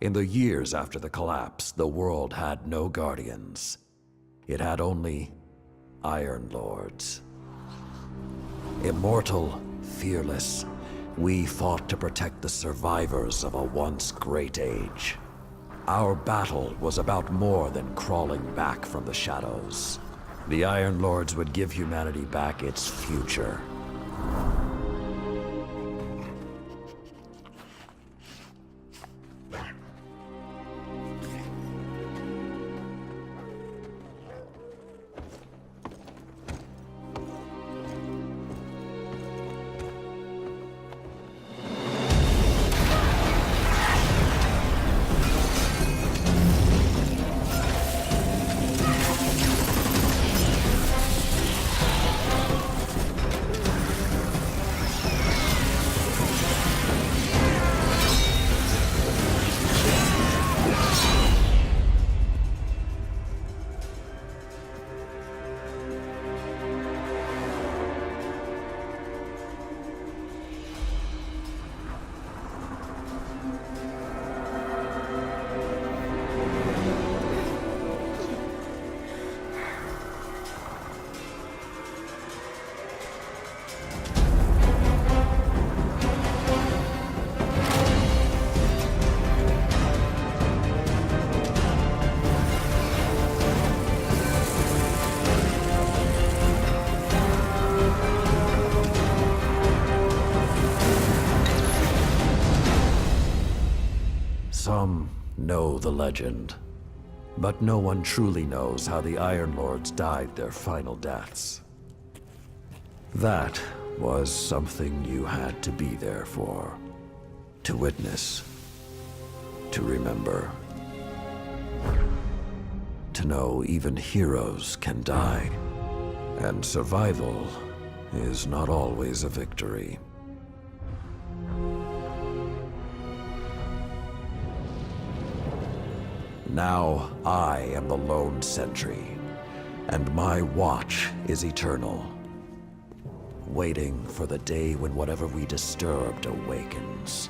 In the years after the collapse, the world had no guardians. It had only Iron Lords. Immortal, fearless, we fought to protect the survivors of a once great age. Our battle was about more than crawling back from the shadows. The Iron Lords would give humanity back its future. Some know the legend, but no one truly knows how the Iron Lords died their final deaths. That was something you had to be there for, to witness, to remember, to know even heroes can die, and survival is not always a victory. Now I am the lone sentry, and my watch is eternal, waiting for the day when whatever we disturbed awakens.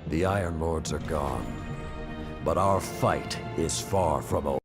The Iron Lords are gone, but our fight is far from over.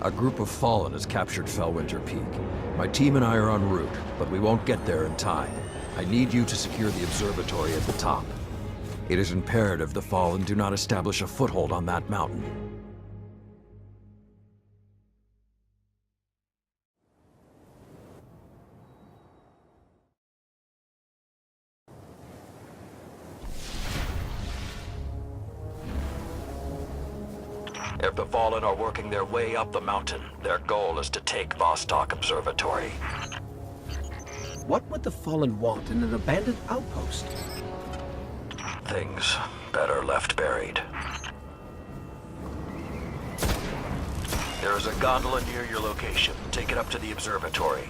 A group of Fallen has captured Fellwinter Peak. My team and I are en route, but we won't get there in time. I need you to secure the observatory at the top. It is imperative the Fallen do not establish a foothold on that mountain. If the Fallen are working their way up the mountain, their goal is to take Vostok Observatory. What would the Fallen want in an abandoned outpost? Things better left buried. There is a gondola near your location. Take it up to the observatory.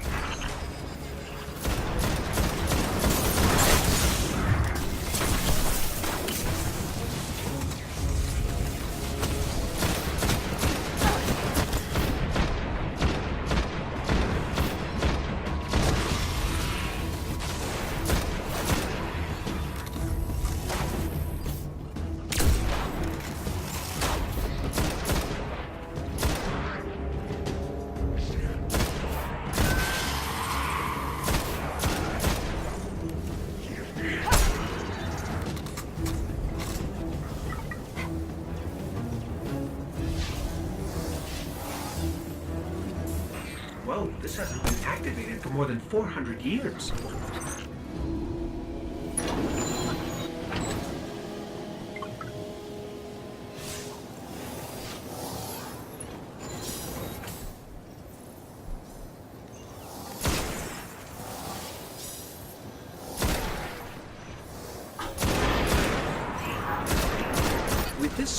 Whoa, this hasn't been activated for more than 400 years.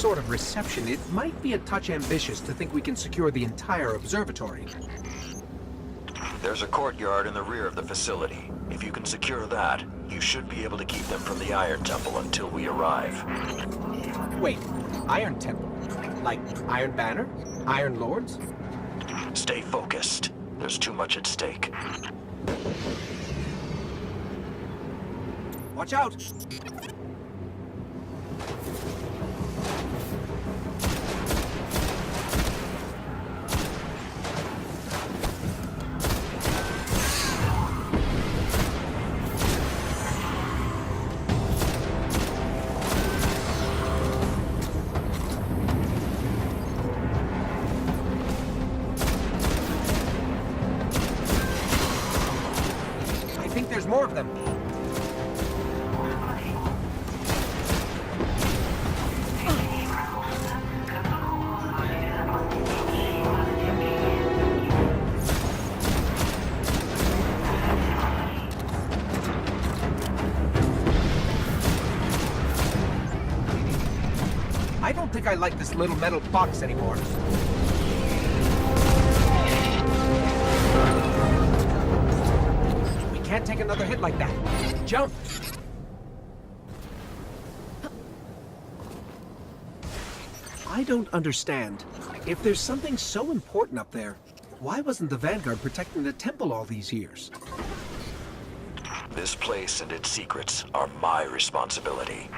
sort of reception, it might be a touch ambitious to think we can secure the entire observatory. There's a courtyard in the rear of the facility. If you can secure that, you should be able to keep them from the Iron Temple until we arrive. Wait, Iron Temple? Like Iron Banner? Iron Lords? Stay focused. There's too much at stake. Watch out! I think there's more of them. I don't think I like this little metal box anymore. We can't take another hit like that. Jump! I don't understand. If there's something so important up there, why wasn't the Vanguard protecting the temple all these years? This place and its secrets are my responsibility.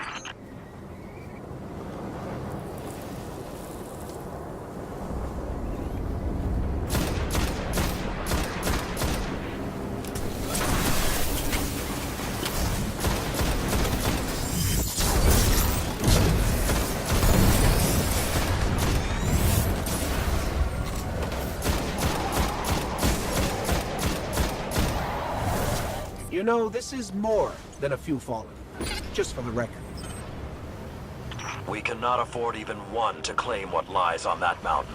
You know, this is more than a few fallen. Just for the record. We cannot afford even one to claim what lies on that mountain.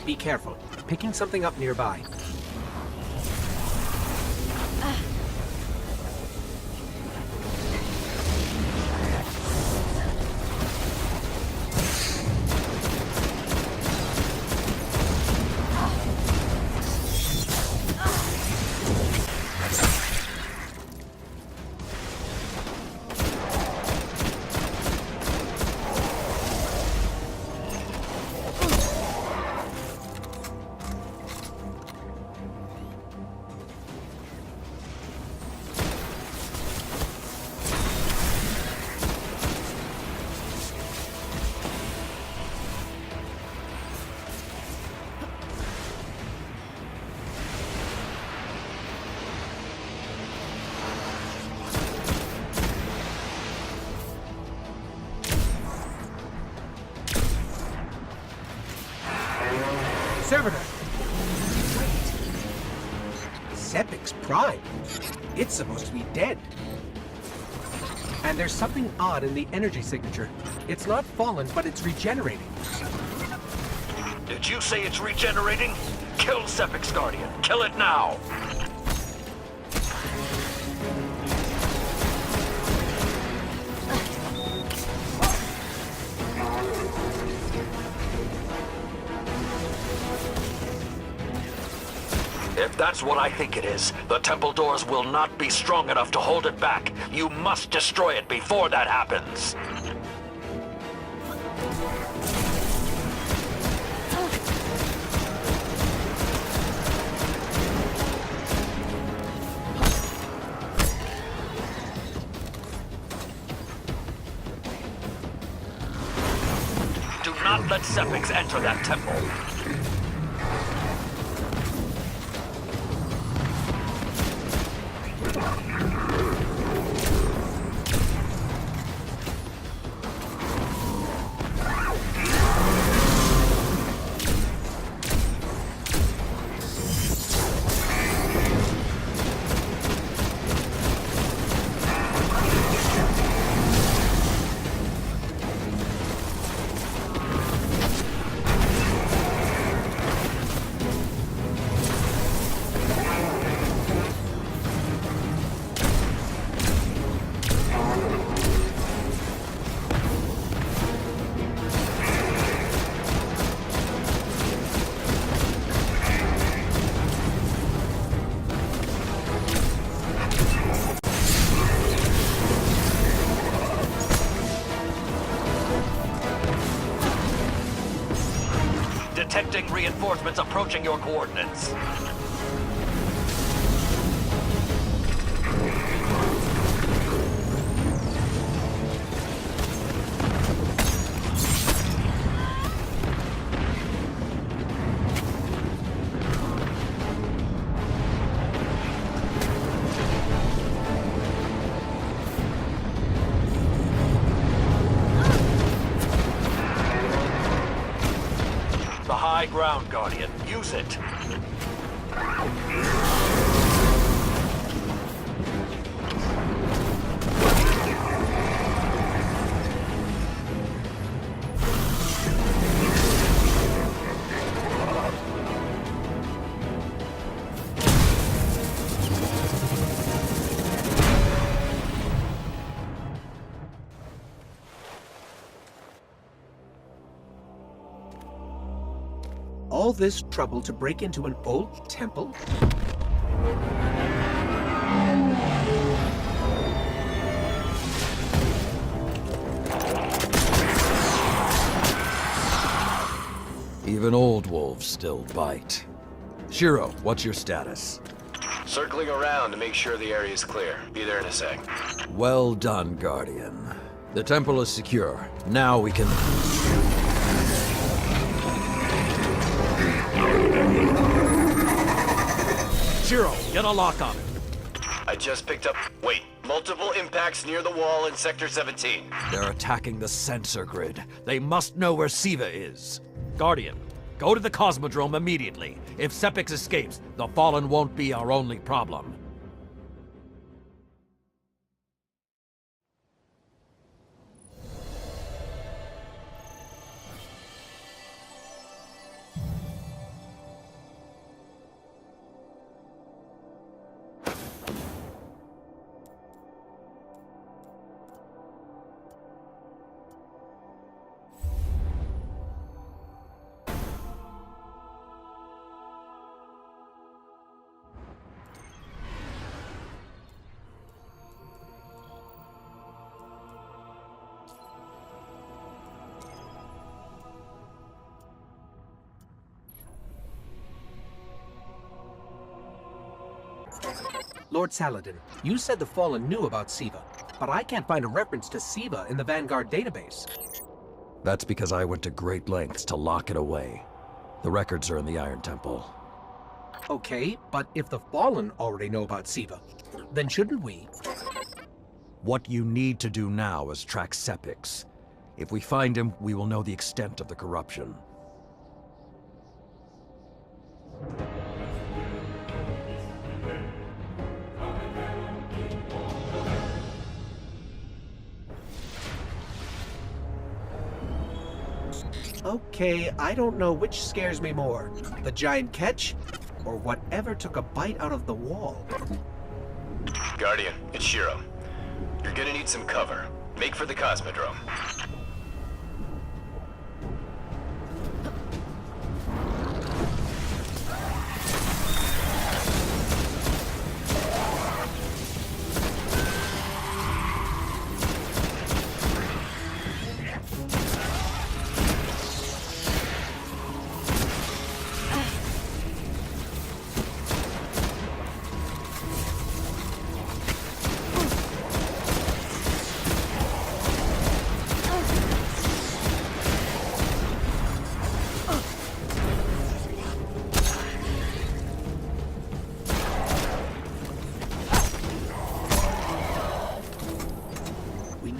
Be careful. Picking something up nearby. Servitor! Wait. Septics Prime? It's supposed to be dead. And there's something odd in the energy signature. It's not fallen, but it's regenerating. Did you say it's regenerating? Kill Sepix Guardian. Kill it now! That's what I think it is. The temple doors will not be strong enough to hold it back. You must destroy it before that happens. Do not let septics enter that temple. Detecting reinforcements approaching your coordinates. The high ground, Guardian. Use it. All this trouble to break into an old temple? Even old wolves still bite. Shiro, what's your status? Circling around to make sure the area is clear. Be there in a sec. Well done, Guardian. The temple is secure. Now we can... Shiro, get a lock on it. I just picked up... Wait. Multiple impacts near the wall in Sector 17. They're attacking the sensor grid. They must know where Siva is. Guardian, go to the Cosmodrome immediately. If Sepix escapes, the Fallen won't be our only problem. Lord Saladin, you said the Fallen knew about Siva, but I can't find a reference to Siva in the Vanguard database. That's because I went to great lengths to lock it away. The records are in the Iron Temple. Okay, but if the Fallen already know about Siva, then shouldn't we? What you need to do now is track Sepix. If we find him, we will know the extent of the corruption. Okay, I don't know which scares me more, the giant ketch, or whatever took a bite out of the wall. Guardian, it's Shiro. You're gonna need some cover. Make for the Cosmodrome.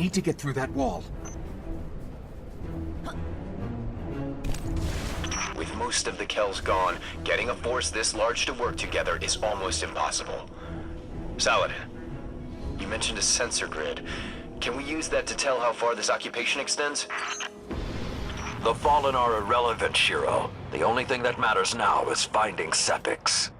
need to get through that wall. With most of the Kells gone, getting a force this large to work together is almost impossible. Saladin, you mentioned a sensor grid. Can we use that to tell how far this occupation extends? The Fallen are irrelevant, Shiro. The only thing that matters now is finding septics.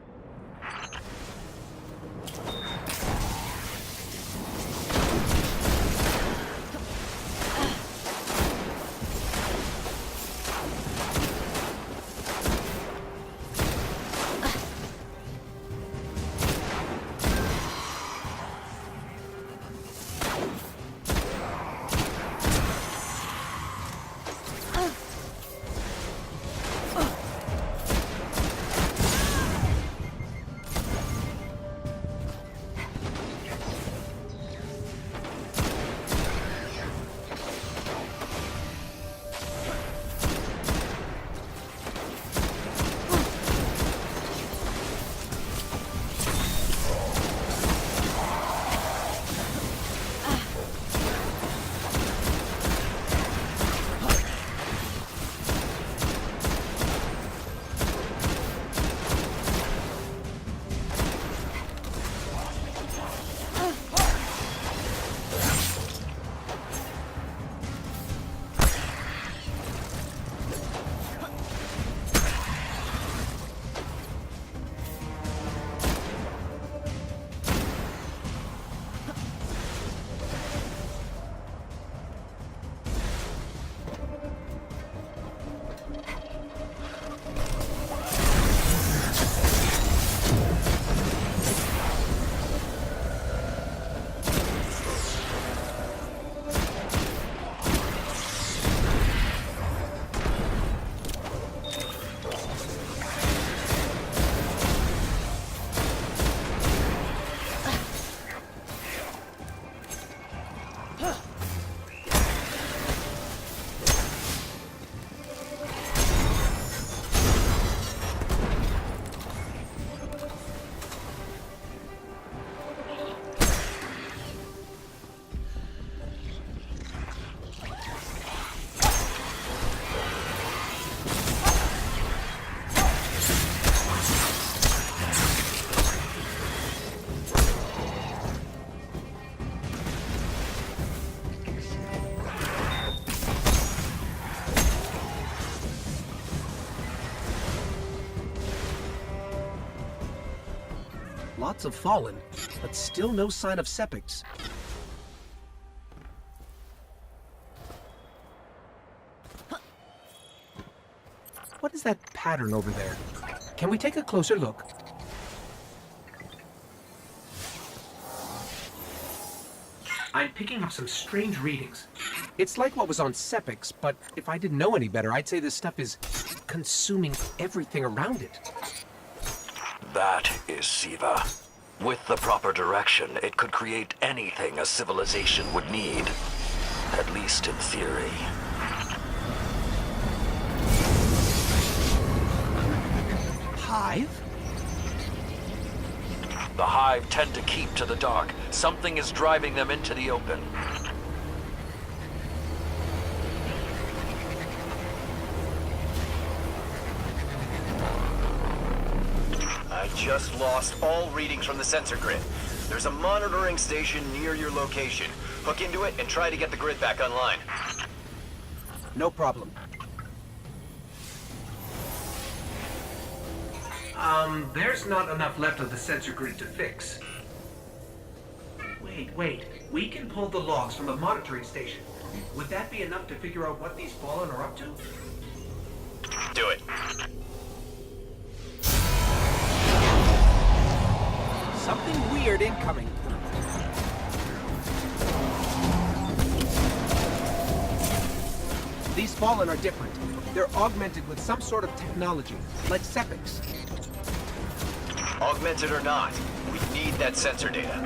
Lots of Fallen, but still no sign of septics. What is that pattern over there? Can we take a closer look? I'm picking up some strange readings. It's like what was on septics, but if I didn't know any better, I'd say this stuff is consuming everything around it. That is Siva. With the proper direction, it could create anything a civilization would need. At least in theory. Hive? The Hive tend to keep to the dark. Something is driving them into the open. I just lost all readings from the sensor grid. There's a monitoring station near your location. Hook into it and try to get the grid back online. No problem. There's not enough left of the sensor grid to fix. Wait. We can pull the logs from the monitoring station. Would that be enough to figure out what these Fallen are up to? Do it. Something weird incoming. These Fallen are different. They're augmented with some sort of technology, like septics. Augmented or not, we need that sensor data.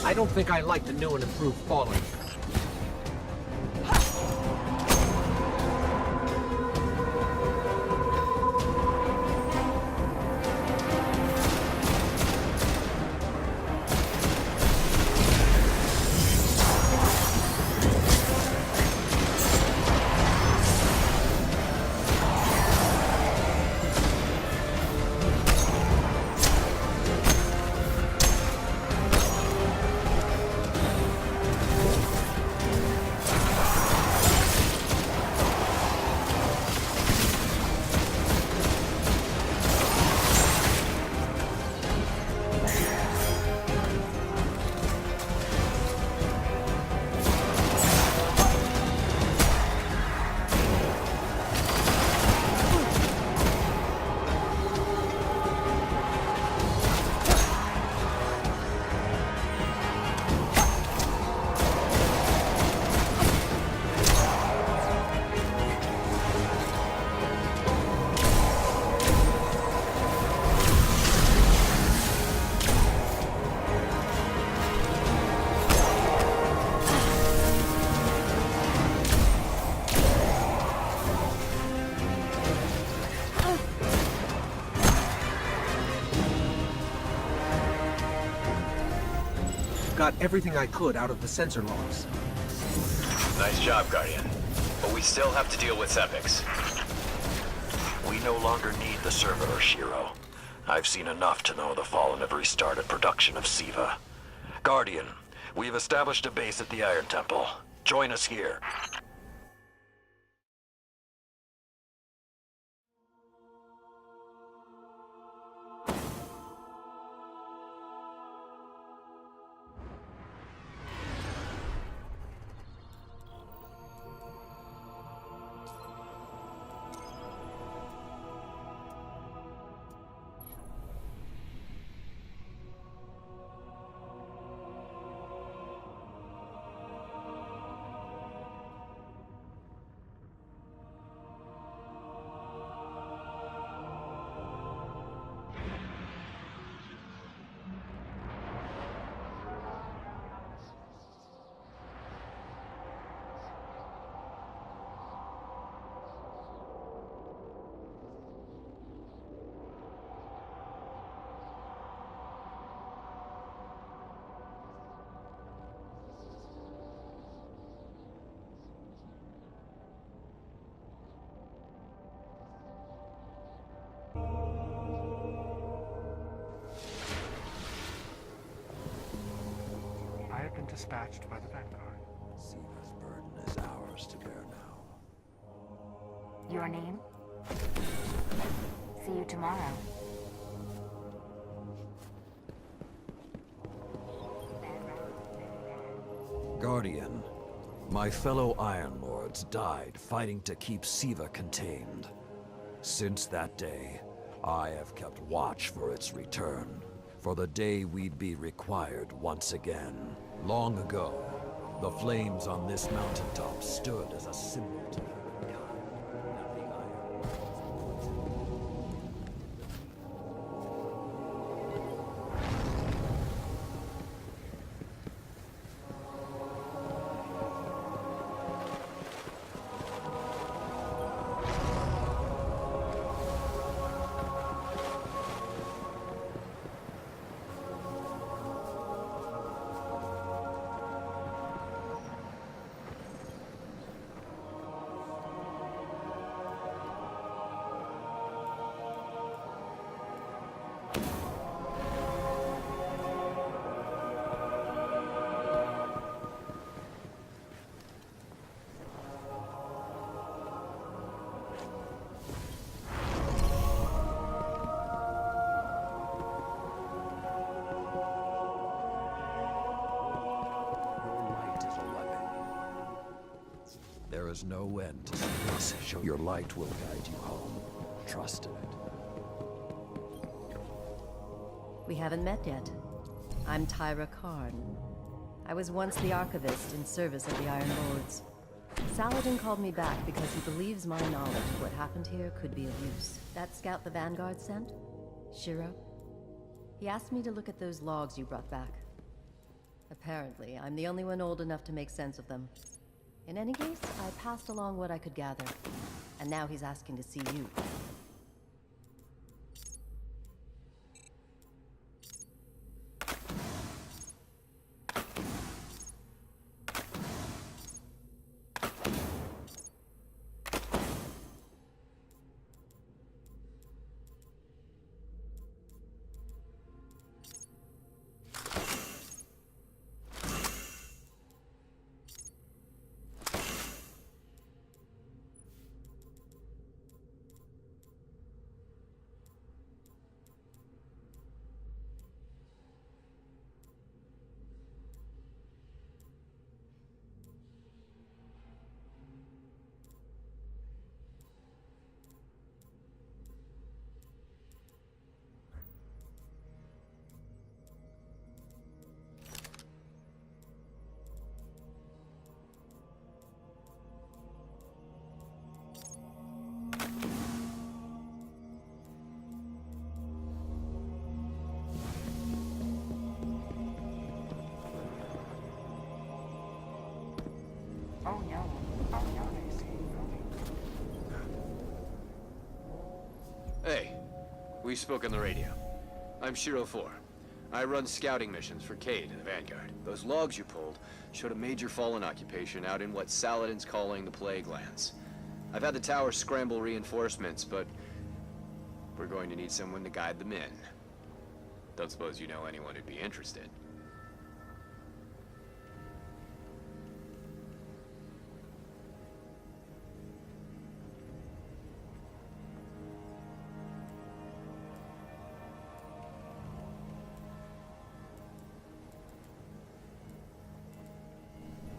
I don't think I like the new and improved Fallen. Got everything I could out of the sensor logs. Nice job, Guardian. But we still have to deal with septics. We no longer need the servitor, Shiro. I've seen enough to know the Fallen have restarted production of Siva. Guardian, we've established a base at the Iron Temple. Join us here. I have been dispatched by the Vanguard. Siva's burden is ours to bear now. Your name? See you tomorrow. Guardian, my fellow Iron Lords died fighting to keep Siva contained. Since that day, I have kept watch for its return. For the day we'd be required once again. Long ago, the flames on this mountaintop stood as a symbol to humankind that the Iron Lords. There is no end to this. Show your light will guide you home. Trust in it. We haven't met yet. I'm Tyra Karn. I was once the Archivist in service of the Iron Lords. Saladin called me back because he believes my knowledge of what happened here could be of use. That scout the Vanguard sent? Shiro? He asked me to look at those logs you brought back. Apparently, I'm the only one old enough to make sense of them. In any case, I passed along what I could gather. And now he's asking to see you. Oh no. Oh no, I see. Hey, we spoke on the radio. I'm Shiro 4. I run scouting missions for Cade and the Vanguard. Those logs you pulled showed a major fallen occupation out in what Saladin's calling the Plague Lands. I've had the tower scramble reinforcements, but we're going to need someone to guide them in. Don't suppose you know anyone who'd be interested.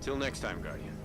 Till next time, Guardian.